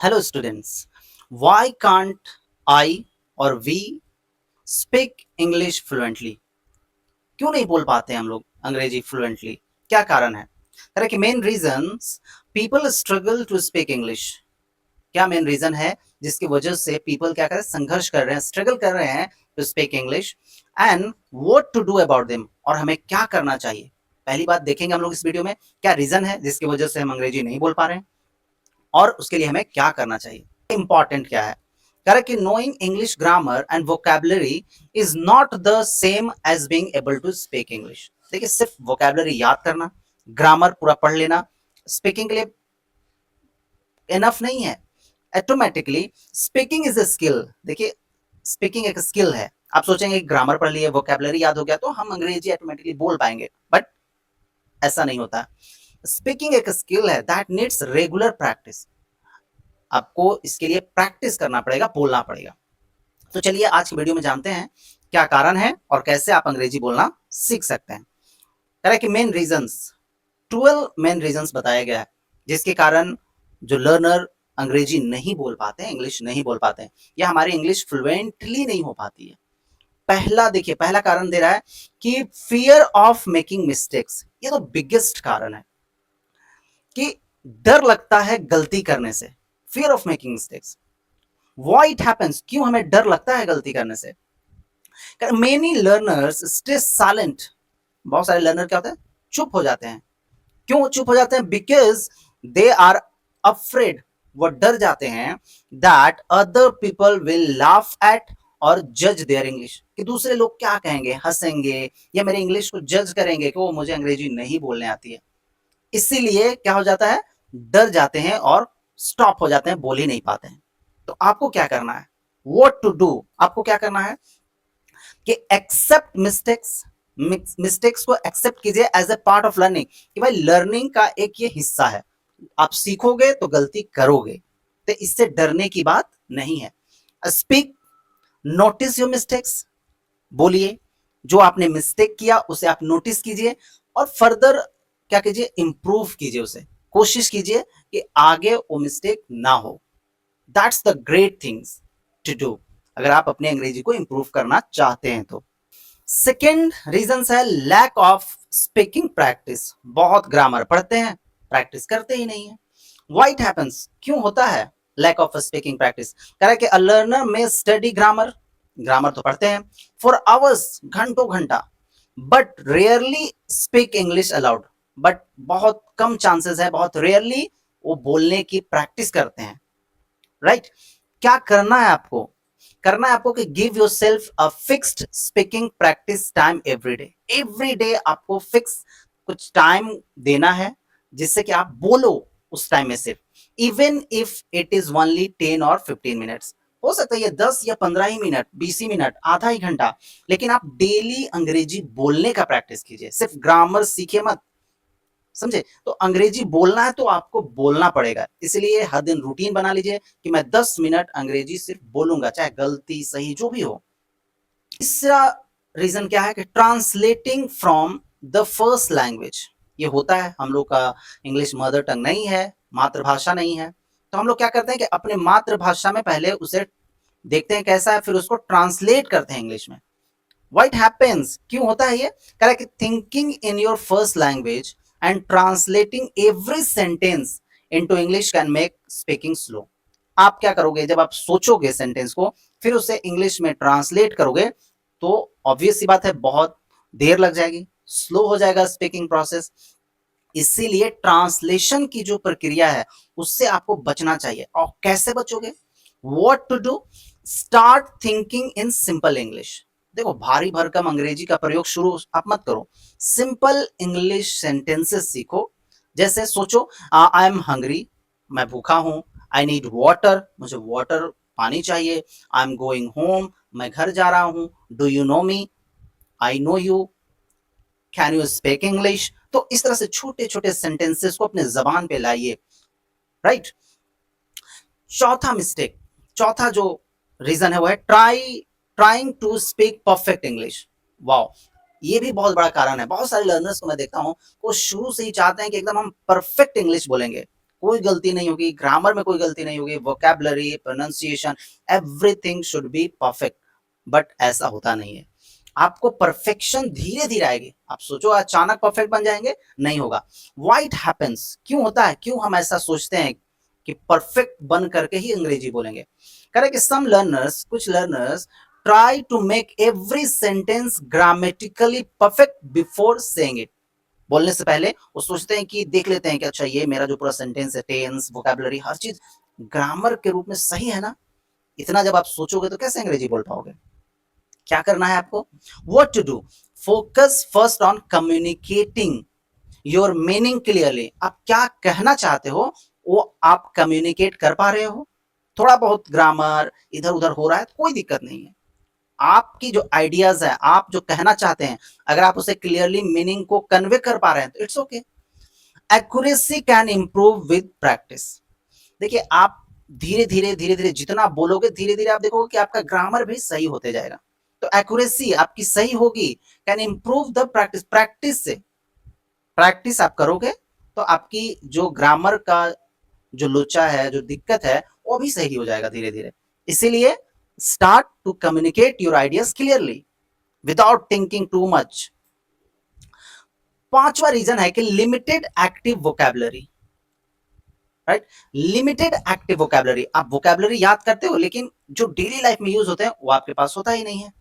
Hello students, why can't I or we speak English fluently? क्यों नहीं बोल पाते हम लोग अंग्रेजी फ्लुएंटली? क्या कारण है? तरह के main reasons people struggle to speak English. क्या मेन रीजन है जिसकी वजह से पीपल क्या कर रहे हैं, संघर्ष कर रहे हैं, स्ट्रगल कर रहे हैं to speak English and what to do about them, और हमें क्या करना चाहिए? पहली बात देखेंगे हम लोग इस वीडियो में क्या रीजन है जिसकी वजह से हम अंग्रेजी नहीं बोल पा रहे हैं और उसके लिए हमें क्या करना चाहिए। इंपॉर्टेंट क्या है? करेक्ट कि knowing English grammar and vocabulary is not the same as being able to speak English. देखिए, सिर्फ वोकैबुलरी याद करना, ग्रामर पूरा पढ़ लेना स्पीकिंग के लिए इनफ नहीं है। Automatically speaking is a skill. देखिए, स्पीकिंग एक स्किल है। आप सोचेंगे ग्रामर पढ़ लिए, वोकैबुलरी याद हो गया तो हम अंग्रेजी ऑटोमेटिकली बोल पाएंगे, बट ऐसा नहीं होता। स्पीकिंग एक स्किल है दैट नीड्स रेगुलर प्रैक्टिस। आपको इसके लिए प्रैक्टिस करना पड़ेगा, बोलना पड़ेगा। तो चलिए आज की वीडियो में जानते हैं क्या कारण है और कैसे आप अंग्रेजी बोलना सीख सकते हैं। तरह के मेन रीजंस, 12 मेन रीजंस बताया गया है जिसके कारण जो लर्नर अंग्रेजी नहीं बोल पाते हैं, इंग्लिश नहीं बोल पाते हैं, या हमारी इंग्लिश फ्लुएंटली नहीं हो पाती है। पहला देखिए, पहला कारण दे रहा है कि फियर ऑफ मेकिंग मिस्टेक्स। ये तो बिगेस्ट कारण है कि डर लगता है गलती करने से। Fear of making mistakes, why it happens, क्यों हमें डर लगता है गलती करने से? Many learners stay silent. बहुत सारे लर्नर क्या होते हैं, चुप हो जाते हैं। क्यों चुप हो जाते हैं? बिकॉज दे आर अफ्रेड, वो डर जाते हैं that other people will laugh at और जज देयर इंग्लिश, कि दूसरे लोग क्या कहेंगे, हंसेंगे या मेरे इंग्लिश को जज करेंगे कि वो मुझे अंग्रेजी नहीं बोलने आती है। इसीलिए क्या हो जाता है, डर जाते हैं और स्टॉप हो जाते हैं, बोल ही नहीं पाते हैं। तो आपको क्या करना है, व्हाट टू डू? आपको क्या करना है कि एक्सेप्ट मिस्टेक्स, मिस्टेक्स को एक्सेप्ट कीजिए as a part of learning, कि भाई लर्निंग का एक ये हिस्सा है। आप सीखोगे तो गलती करोगे, तो इससे डरने की बात नहीं है। स्पीक, नोटिस योर मिस्टेक्स, बोलिए जो आपने मिस्टेक किया उसे आप नोटिस कीजिए और फर्दर क्या कीजिए, इंप्रूव कीजिए उसे, कोशिश कीजिए कि आगे वो मिस्टेक ना हो। That's the great things to do अगर आप अपने अंग्रेजी को इंप्रूव करना चाहते हैं तो। सेकेंड रीजन है लैक ऑफ स्पीकिंग प्रैक्टिस। बहुत ग्रामर पढ़ते हैं, प्रैक्टिस करते ही नहीं है। व्हाई इट हैपेंस, क्यों होता है लैक ऑफ स्पीकिंग प्रैक्टिस? कह रहा है कि अ लर्नर में स्टडी ग्रामर, ग्रामर तो पढ़ते हैं फॉर आवर्स, घंटों घंटा, but rarely speak English allowed. But बहुत कम चांसेस है, बहुत रेयरली वो बोलने की प्रैक्टिस करते हैं। राइट क्या करना है आपको? करना है आपको कि give your self a fixed speaking practice time every day. Every day आपको फिक्स कुछ टाइम देना है जिससे कि आप बोलो उस टाइम में सिर्फ, even if it is only 10 और 15 मिनट्स। हो सकता है ये 10 या 15 ही मिनट, 20 ही मिनट, आधा ही घंटा, लेकिन आप डेली अंग्रेजी बोलने का प्रैक्टिस कीजिए। सिर्फ ग्रामर सीखे मत, समझे? तो अंग्रेजी बोलना है तो आपको बोलना पड़ेगा, इसलिए हर दिन रूटीन बना लीजिए कि मैं 10 मिनट अंग्रेजी सिर्फ बोलूंगा, चाहे गलती सही जो भी हो। तीसरा रीजन क्या है कि translating from the first language. ये होता है, हम लोग का इंग्लिश मदर टंग नहीं है, मातृभाषा नहीं है, तो हम लोग क्या करते हैं कि अपने मातृभाषा में पहले उसे देखते हैं कैसा है, फिर उसको ट्रांसलेट करते हैं इंग्लिश में। What happens, क्यों होता है ये? कह रहा है कि thinking in your first language and translating every sentence into English can make speaking slow. आप क्या करोगे, जब आप सोचोगे सेंटेंस को फिर उसे इंग्लिश में ट्रांसलेट करोगे तो ऑब्वियस सी बात है बहुत देर लग जाएगी, स्लो हो जाएगा स्पीकिंग प्रोसेस। इसीलिए ट्रांसलेशन की जो प्रक्रिया है उससे आपको बचना चाहिए। और कैसे बचोगे? What to do, start thinking in simple English. देखो, भारी भरकम अंग्रेजी का प्रयोग शुरू आप मत करो, सिंपल इंग्लिश सेंटेंसेस सीखो। जैसे सोचो, आई एम हंग्री, मैं भूखा हूं, आई नीड वाटर, मुझे वाटर पानी चाहिए, आई एम गोइंग होम, मैं घर जा रहा हूं, do you know me, I know you, can you speak English. तो इस तरह से छोटे छोटे सेंटेंसेस को अपने जबान पे लाइए। राइट चौथा मिस्टेक, चौथा जो रीजन है वो है trying to speak perfect English. Wow, ये भी बहुत बड़ा कारण है। बहुत सारे लर्नर्स को मैं देखता हूँ वो शुरू से ही चाहते हैं कि एकदम हम परफेक्ट इंग्लिश बोलेंगे, कोई गलती नहीं होगी, ग्रामर में कोई गलती नहीं होगी, vocabulary, pronunciation, everything should be perfect. But ऐसा होता नहीं है। आपको परफेक्शन धीरे धीरे आएगी। आप सोचो अचानक परफेक्ट बन जाएंगे, नहीं होगा। व्हाई इट हैपेंस, क्यों होता है, क्यों हम ऐसा सोचते हैं कि परफेक्ट बन करके ही अंग्रेजी बोलेंगे? कह रहे कि सम लर्नर्स, कुछ learners try to make every sentence grammatically perfect before saying it. बोलने से पहले वो सोचते हैं कि देख लेते हैं कि अच्छा ये मेरा जो पूरा सेंटेंस है, टेंस, वोकैबुलरी, हर चीज ग्रामर के रूप में सही है ना। इतना जब आप सोचोगे तो कैसे अंग्रेजी बोल पाओगे? क्या करना है आपको? What to do? Focus first on communicating your meaning clearly. आप क्या कहना चाहते हो वो आप कम्युनिकेट कर पा रहे हो? थोड़ा बहुत ग्रामर इधर उधर हो रहा है तो कोई दिक्कत नहीं है। आपकी जो आइडियाज है, आप जो कहना चाहते हैं, अगर आप उसे क्लियरली मीनिंग को कन्वे कर पा रहे हैं तो it's okay. Accuracy can improve with practice. देखिए आप धीरे धीरे जितना बोलोगे, धीरे धीरे आप देखोगे कि आपका ग्रामर भी सही होते जाएगा। तो एक्यूरेसी आपकी सही होगी, can improve the practice. Practice से, प्रैक्टिस आप करोगे तो आपकी जो ग्रामर का जो लोचा है, जो दिक्कत है, वो भी सही हो जाएगा धीरे धीरे। इसीलिए start to communicate your ideas clearly without thinking too much. पांचवा रीजन है कि limited active vocabulary. Right, limited active vocabulary. आप वोकैबुलरी याद करते हो लेकिन जो डेली लाइफ में यूज होते हैं वो आपके पास होता ही नहीं है।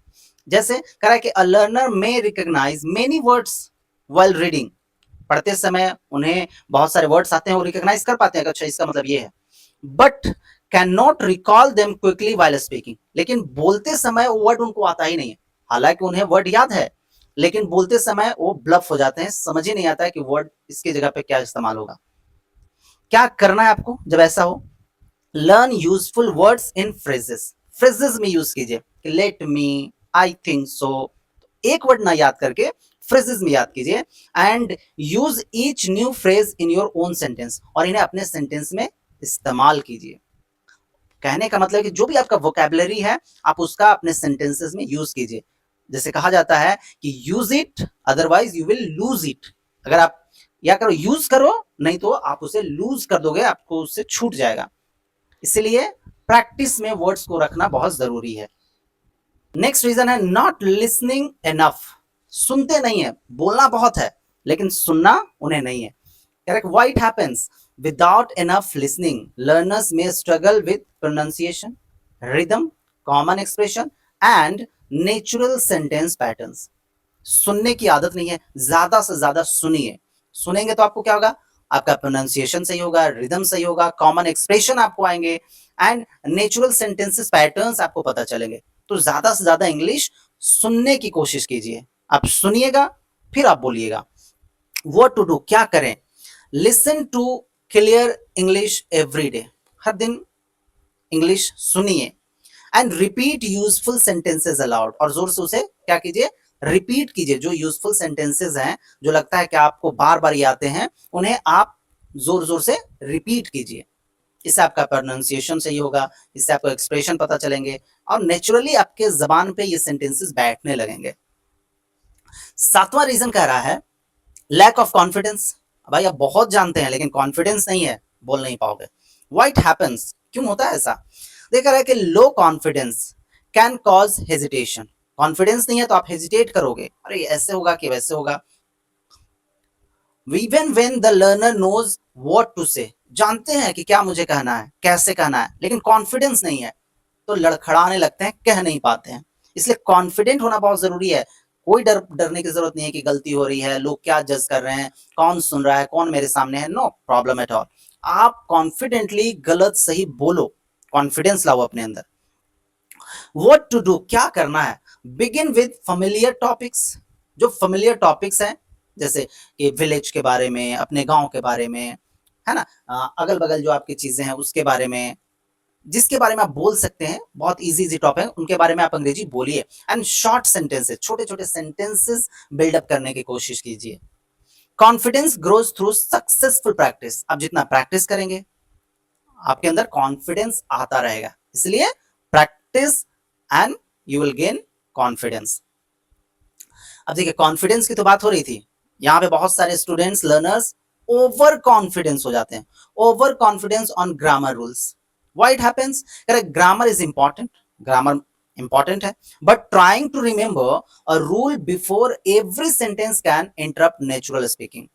जैसे कह रहा है कि a learner may recognise many words while reading. पढ़ते समय उन्हें बहुत सारे वर्ड्स आते हैं, वो रिकॉग्नाइज कर पाते हैं कि अच्छा इसका मतलब ये है, but can not recall them quickly while speaking. लेकिन बोलते समय वो वर्ड उनको आता ही नहीं है। हालांकि उन्हें वर्ड याद है लेकिन बोलते समय वो ब्लफ हो जाते हैं, समझ ही नहीं आता है कि वर्ड इसकी जगह पे क्या इस्तेमाल होगा। क्या करना है आपको जब ऐसा हो? Learn useful words in phrases. Phrases में यूज कीजिए कि let me, I think so. एक वर्ड ना याद करके फ्रेजेस में याद कीजिए। And use each new phrase in your own sentence, और इन्हें अपने सेंटेंस में इस्तेमाल कीजिए। कहने का मतलब कि जो भी आपका वोकैबुलरी है आप उसका अपने सेंटेंसेस में यूज कीजिए। जैसे कहा जाता है कि use it otherwise you will lose it. अगर आप या करो यूज करो, नहीं तो आप उसे लूज कर दोगे, आपको उससे छूट जाएगा। इसलिए प्रैक्टिस में वर्ड्स को रखना बहुत जरूरी है। नेक्स्ट रीजन है नॉट लिसनिंग एनफ। सुनते नहीं है, बोलना बहुत है लेकिन सुनना उन्हें नहीं है। Correct, why it happens? Without enough listening, learners may struggle with pronunciation, rhythm, common expression, and natural sentence patterns. सुनने की आदत नहीं है, ज्यादा से ज्यादा सुनिए। सुनेंगे तो आपको क्या होगा? आपका प्रोनाउंसिएशन सही होगा, रिदम सही होगा, कॉमन एक्सप्रेशन आपको आएंगे, एंड नेचुरल सेंटेंसेस पैटर्न्स आपको पता चलेंगे। तो ज्यादा से ज्यादा इंग्लिश सुनने की कोशिश कीजिए। आप सुनिएगा फिर आप बोलिएगा। व्हाट टू डू, क्या करें? Listen to clear English every day. हर दिन इंग्लिश सुनिए। And repeat useful sentences aloud, और जोर से उसे क्या कीजिए? रिपीट कीजिए। जो यूजफुल सेंटेंसेस हैं, जो लगता है कि आपको बार बार ये आते हैं, उन्हें आप जोर जोर से रिपीट कीजिए। इससे आपका प्रोनाउंसिएशन सही होगा, इससे आपको एक्सप्रेशन पता चलेंगे और नेचुरली आपके जबान पे ये सेंटेंसेस बैठने लगेंगे। सातवां रीजन कह रहा है लैक ऑफ कॉन्फिडेंस। भाई आप बहुत जानते हैं लेकिन कॉन्फिडेंस नहीं है, बोल नहीं पाओगे। व्हाई इट हैपेंस, क्यों होता है ऐसा? देखा है कि low confidence can cause hesitation. Confidence नहीं है तो आप हेजिटेट करोगे, अरे ऐसे होगा कि वैसे होगा। Even when the learner knows what to say, जानते हैं कि क्या मुझे कहना है, कैसे कहना है, लेकिन कॉन्फिडेंस नहीं है तो लड़खड़ाने लगते हैं, कह नहीं पाते हैं। इसलिए कॉन्फिडेंट होना बहुत जरूरी है। कोई डरने की जरूरत नहीं है कि गलती हो रही है, लोग क्या जज कर रहे हैं, कौन सुन रहा है, कौन मेरे सामने है। No problem at all. आप कॉन्फिडेंटली गलत सही बोलो, कॉन्फिडेंस लाओ अपने अंदर। व्हाट टू डू, क्या करना है? Begin with familiar topics. जो फेमिलियर टॉपिक्स हैं, जैसे कि विलेज के बारे में, अपने गांव के बारे में, है ना, अगल बगल जो आपकी चीजें हैं उसके बारे में, जिसके बारे में आप बोल सकते हैं, बहुत इजी इजी टॉपिक है, उनके बारे में आप अंग्रेजी बोलिए। एंड शॉर्ट सेंटेंसेस, छोटे छोटे सेंटेंसेस बिल्डअप करने की कोशिश कीजिए। Confidence grows through successful practice. आप जितना प्रैक्टिस करेंगे आपके अंदर कॉन्फिडेंस आता रहेगा। इसलिए practice and you will gain confidence. अब देखिए कॉन्फिडेंस की तो बात हो रही थी, यहाँ पे बहुत सारे स्टूडेंट्स, लर्नर्स ओवर कॉन्फिडेंस हो जाते हैं, over confidence on grammar rules. Why it happens? Correct, grammar is important, grammar important है, but trying to remember a rule before every sentence can interrupt natural speaking.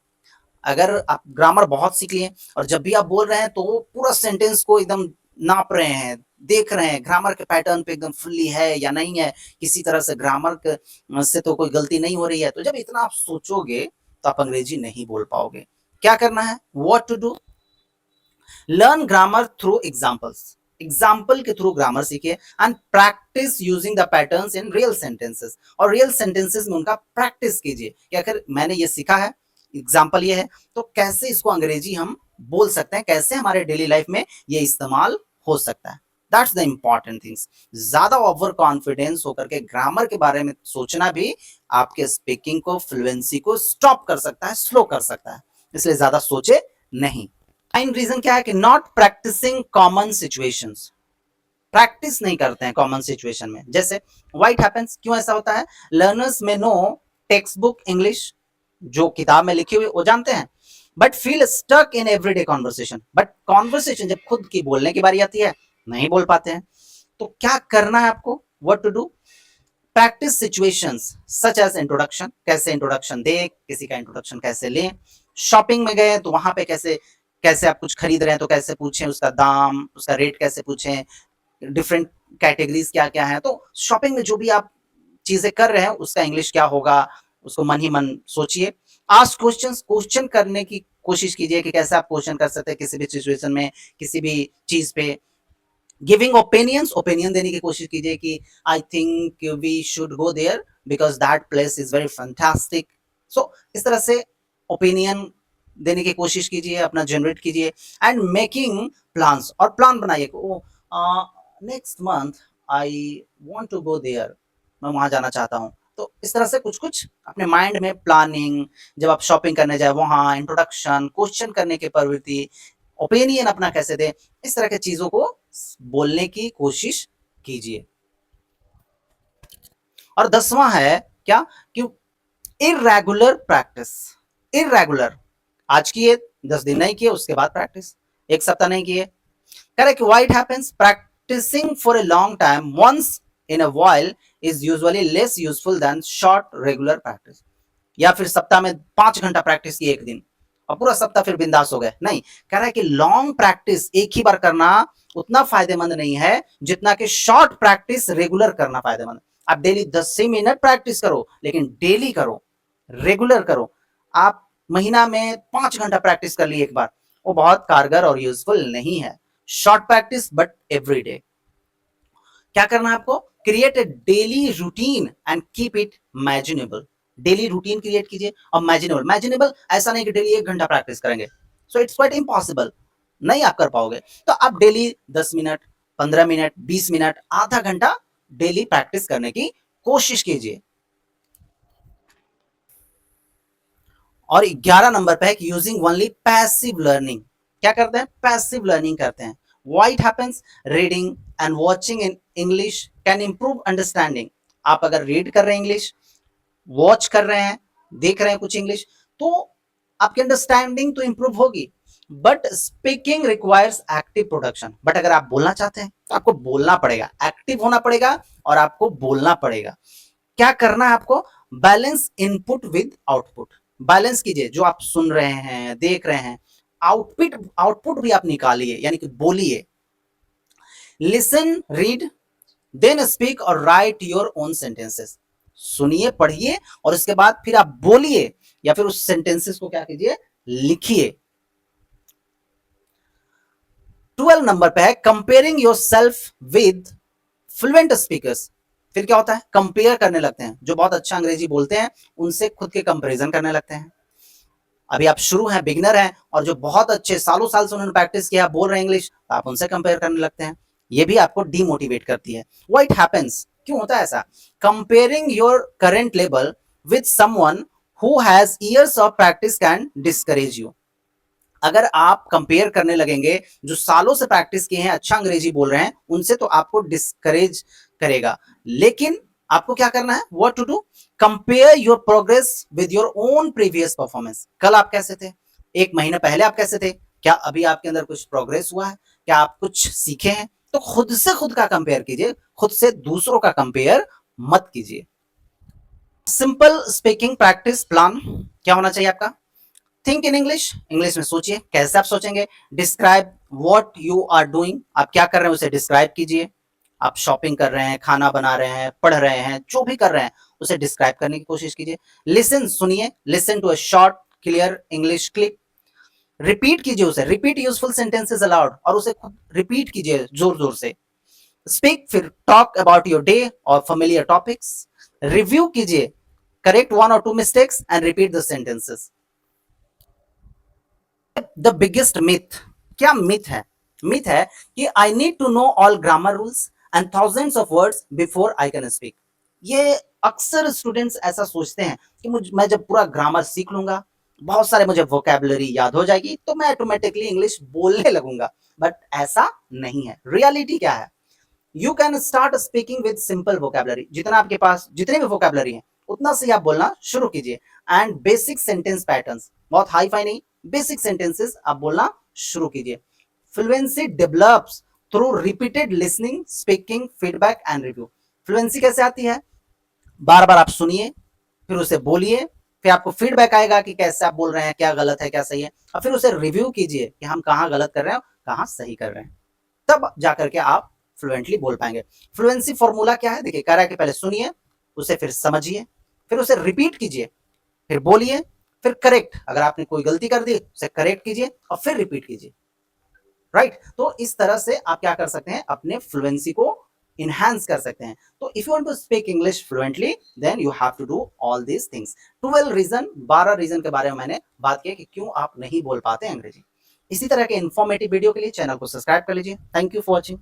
अगर आप grammar बहुत सीख लिए और जब भी आप बोल रहे हैं तो पूरा सेंटेंस को एकदम नाप रहे हैं, देख रहे हैं ग्रामर के पैटर्न पे एकदम फुल्ली है या नहीं है, किसी तरह से ग्रामर से तो कोई गलती नहीं हो रही है, तो जब इतना आप सोचोगे तो आप अंग्रेजी नहीं बोल पाओगे। क्या करना है? What to do? Learn grammar through examples, example के थ्रू ग्रामर सीखिए and practise using the patterns in real sentences, और रियल सेंटेंसेस में उनका प्रैक्टिस कीजिए कि अगर मैंने ये सीखा है, एग्जाम्पल ये है, तो कैसे इसको अंग्रेजी हम बोल सकते हैं, कैसे हमारे डेली लाइफ में ये इस्तेमाल हो सकता है। That's the important things. ज्यादा ओवर कॉन्फिडेंस होकर के ग्रामर के बारे में सोचना भी आपके स्पीकिंग को, फ्लुएंसी को स्टॉप कर सकता है, स्लो कर सकता है, इसलिए ज्यादा सोचे नहीं। मेन रीजन क्या है कि not practising common situations, practice नहीं करते हैं कॉमन सिचुएशन में। जैसे व्हाट हैपेंस, क्यों ऐसा होता है? लर्नर्स में नो टेक्स्ट बुक इंग्लिश, जो किताब में लिखी हुई वो जानते हैं, but feel stuck in everyday conversation, but conversation जब खुद की बोलने की बारी आती है नहीं बोल पाते हैं। तो क्या करना है आपको? What to do? Practise situations such as introduction, कैसे इंट्रोडक्शन दे, किसी का इंट्रोडक्शन कैसे लें, शॉपिंग में गए तो वहां पे कैसे, कैसे आप कुछ खरीद रहे हैं तो कैसे पूछें, उसका दाम, उसका रेट कैसे पूछें, डिफरेंट कैटेगरीज क्या क्या है, तो शॉपिंग में जो भी आप चीजें कर रहे हैं उसका इंग्लिश क्या होगा, उसको मन ही मन सोचिए। आस्क क्वेश्चंस, क्वेश्चन करने की कोशिश कीजिए कि कैसे आप क्वेश्चन कर सकते हैं किसी भी सिचुएशन में, किसी भी चीज पे। गिविंग ओपिनियंस, ओपिनियन देने की कोशिश कीजिए कि I think we should go there because that place is very fantastic. So इस तरह से ओपिनियन देने की कोशिश कीजिए, अपना जनरेट कीजिए। एंड मेकिंग प्लान्स, और प्लान बनाइए, next month I want to go there, मैं वहां जाना चाहता हूँ। तो इस तरह से कुछ कुछ अपने माइंड में प्लानिंग, जब आप शॉपिंग करने जाए वहां इंट्रोडक्शन, क्वेश्चन करने की प्रवृत्ति, ओपिनियन अपना कैसे दे, इस तरह के चीजों को बोलने की कोशिश कीजिए। और 10वां है क्या कि इरेगुलर प्रैक्टिस, इरेगुलर, आज किए 10 दिन नहीं किए उसके बाद प्रैक्टिस, एक सप्ताह नहीं किए। Correct, why it happens? Practising for a long time once in a while is usually less useful than short regular practice. या फिर सप्ताह में 5 घंटा प्रैक्टिस की एक दिन और पूरा सप्ताह फिर बिंदास हो गए, नहीं। कह रहा है कि लॉन्ग प्रैक्टिस एक ही बार करना उतना फायदेमंद नहीं है जितना कि शॉर्ट प्रैक्टिस रेगुलर करना फायदेमंद। आप डेली 10 मिनट प्रैक्टिस करो, लेकिन डेली करो, रेगुलर करो। आप महीना में 5 घंटा प्रैक्टिस कर ली एक बार, वो बहुत कारगर और यूजफुल नहीं है। Short practice but every day. क्या करना है आपको? Create a daily routine and keep it manageable. Daily routine create कीजिए और मैजिनेबल, मैजिनेबल ऐसा नहीं कि डेली 1 घंटा प्रैक्टिस करेंगे, सो इट्स क्वाइट इम्पॉसिबल, नहीं आप कर पाओगे। तो आप डेली 10 मिनट, 15 मिनट, 20 मिनट, आधा घंटा डेली प्रैक्टिस करने की कोशिश कीजिए। और 11 नंबर पे है कि यूजिंग ओनली पैसिव लर्निंग। क्या करते हैं? पैसिव लर्निंग करते हैं। Why it happens? Reading and watching in English can improve understanding. आप अगर रीड कर रहे हैं इंग्लिश, वॉच कर रहे हैं, देख रहे हैं कुछ इंग्लिश, तो आपकी अंडरस्टैंडिंग तो इंप्रूव होगी, but speaking requires active production. But अगर आप बोलना चाहते हैं तो आपको बोलना पड़ेगा, एक्टिव होना पड़ेगा और आपको बोलना पड़ेगा। क्या करना है आपको? Balance input with output, balance कीजिए, जो आप सुन रहे हैं, देख रहे हैं, आउटपुट आउटपुट भी आप निकालिए, यानी कि बोलिए। लिसन, रीड, देन स्पीक और राइट योर ओन सेंटेंसेस। सुनिए, पढ़िए और उसके बाद फिर आप बोलिए या फिर उस सेंटेंसेस को क्या कीजिए? लिखिए। 12 नंबर पे है comparing your self with fluent speakers. फिर क्या होता है? कंपेयर करने लगते हैं, जो बहुत अच्छा अंग्रेजी बोलते हैं उनसे खुद के कंपैरिजन करने लगते हैं। अभी आप शुरू हैं, बिगिनर हैं, और जो बहुत अच्छे सालों साल से उन्होंने प्रैक्टिस किया, बोल रहे हैं इंग्लिश, तो आप उनसे कंपेयर करने लगते हैं। ये भी आपको डीमोटिवेट करती है। Why it happens? क्यों होता है ऐसा? Comparing your current level with someone who has years of practice can discourage you. अगर आप कंपेयर करने लगेंगे जो सालों से प्रैक्टिस किए हैं, अच्छा अंग्रेजी बोल रहे हैं, उनसे, तो आपको डिस्करेज करेगा। लेकिन आपको क्या करना है? What to do? Compare your progress with your own previous performance. कल आप कैसे थे, एक महीने पहले आप कैसे थे, क्या अभी आपके अंदर कुछ प्रोग्रेस हुआ है, क्या आप कुछ सीखे हैं? तो खुद से खुद का कंपेयर कीजिए, खुद से दूसरों का कंपेयर मत कीजिए। सिंपल स्पीकिंग प्रैक्टिस प्लान क्या होना चाहिए आपका? थिंक इन इंग्लिश, इंग्लिश में सोचिए। कैसे आप सोचेंगे? Describe what you are doing, आप क्या कर रहे हैं उसे डिस्क्राइब कीजिए। आप शॉपिंग कर रहे हैं, खाना बना रहे हैं, पढ़ रहे हैं, जो भी कर रहे हैं उसे डिस्क्राइब करने की कोशिश कीजिए। लिसन, सुनिए, listen to a short clear English clip. Repeat कीजिए उसे, रिपीट यूजफुल सेंटेंसेस अलाउड, और उसे खुद रिपीट कीजिए जोर जोर से। स्पीक, फिर टॉक अबाउट योर डे और फेमिलियर टॉपिक्स। रिव्यू कीजिए, करेक्ट वन और two mistakes and repeat the sentences. The biggest myth, क्या मिथ है? मिथ है कि I need to know all grammar rules and thousands of words before I can speak. ये अक्सर students ऐसा सोचते हैं कि मैं जब पूरा ग्रामर सीख लूंगा, बहुत सारे मुझे वोकेबलरी याद हो जाएगी, तो मैं ऑटोमेटिकली इंग्लिश बोलने लगूंगा। बट ऐसा नहीं है। रियलिटी क्या है? You can start speaking with simple vocabulary. जितना आपके पास जितने भी वोकेबलरी है उतना से आप बोलना शुरू कीजिए। एंड बेसिक सेंटेंस पैटर्न्स, बहुत हाई फाई नहीं, बेसिक सेंटेंसेस आप बोलना शुरू कीजिए। Fluency develops through repeated listening, speaking, feedback and review. Fluency कैसे आती है? बार बार आप सुनिए, फिर उसे बोलिए, फिर आपको फीडबैक आएगा कि कैसे आप बोल रहे हैं, क्या गलत है क्या सही है, और फिर उसे रिव्यू कीजिए कि हम कहाँ गलत कर रहे हैं, कहाँ सही कर रहे हैं। तब जाकर के आप फ्लुएंटली बोल पाएंगे। फ्लुएंसी फॉर्मूला क्या है? देखिए, कह रहा है कि पहले सुनिए, उसे फिर समझिए, फिर उसे रिपीट कीजिए, फिर बोलिए, फिर करेक्ट, अगर आपने कोई गलती कर दी उसे करेक्ट कीजिए और फिर रिपीट कीजिए। राइट? तो इस तरह से आप क्या कर सकते हैं? अपने फ्लुएंसी को इनहैंस कर सकते हैं। तो if you want to speak English fluently, then you have to do all these things. 12 reason के बारे में मैंने बात की कि क्यों आप नहीं बोल पाते अंग्रेजी। इसी तरह के इंफॉर्मेटिव वीडियो के लिए चैनल को सब्सक्राइब कर लीजिए। Thank you for watching.